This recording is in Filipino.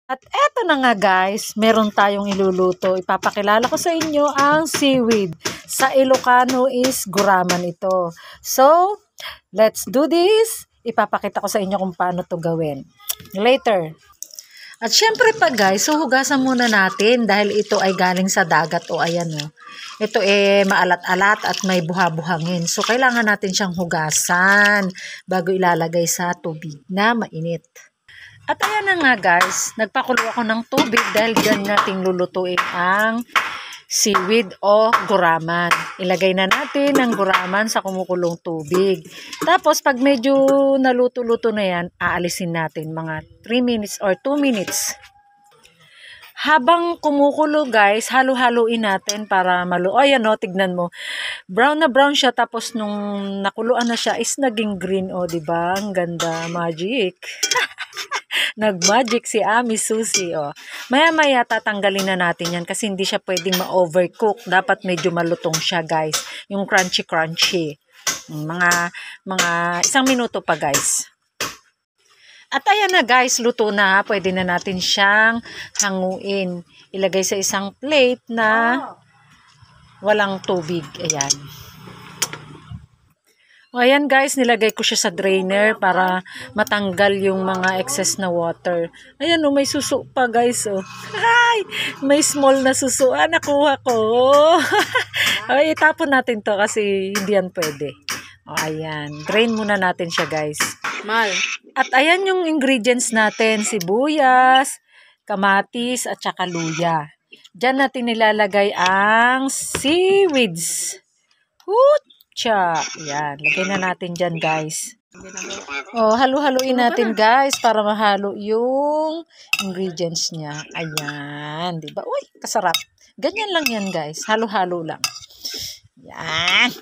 At eto na nga guys, meron tayong iluluto. Ipapakilala ko sa inyo ang seaweed. Sa Ilocano is guraman ito. So, let's do this. Ipapakita ko sa inyo kung paano to gawin. Later. At syempre pa guys, so hugasan muna natin dahil ito ay galing sa dagat o ayan o. Ito maalat-alat at may buha-buhangin. So kailangan natin siyang hugasan bago ilalagay sa tubig na mainit. At ayan na nga guys, nagpakulo ako ng tubig dahil dyan nating lulutuin ang seaweed o guraman. Ilagay na natin ang guraman sa kumukulong tubig. Tapos pag medyo naluto-luto na yan, aalisin natin mga 3 minutes or 2 minutes. Habang kumukulo guys, halo-haloin natin para ayan o, tignan mo. Brown na brown siya, tapos nung nakuluan na siya is naging green o, diba? Ang ganda, magic. Nag-magic si Ami Susi, oh. Maya-maya tatanggalin na natin yan kasi hindi siya pwedeng ma-overcook. Dapat medyo malutong siya, guys. Yung crunchy-crunchy. Mga 1 minuto pa, guys. At ayan na, guys. Luto na. Pwede na natin siyang hanguin. Ilagay sa isang plate na walang tubig. Ayan. O, ayan guys, nilagay ko siya sa drainer para matanggal yung mga excess na water. Ayan o, may suso pa guys o. Ay, may small na suso. Nakuha ko. Ay, itapon natin to kasi hindi yan pwede. O, ayan. Drain muna natin siya guys. At ayan yung ingredients natin. Sibuyas, kamatis, at saka luya. Diyan natin nilalagay ang seaweeds. Yan, lagay na natin dyan guys. Halu-haluin natin guys para mahalo yung ingredients niya. Ayan, diba? Uy, kasarap. Ganyan lang yan guys. Halo-halo lang. Yan.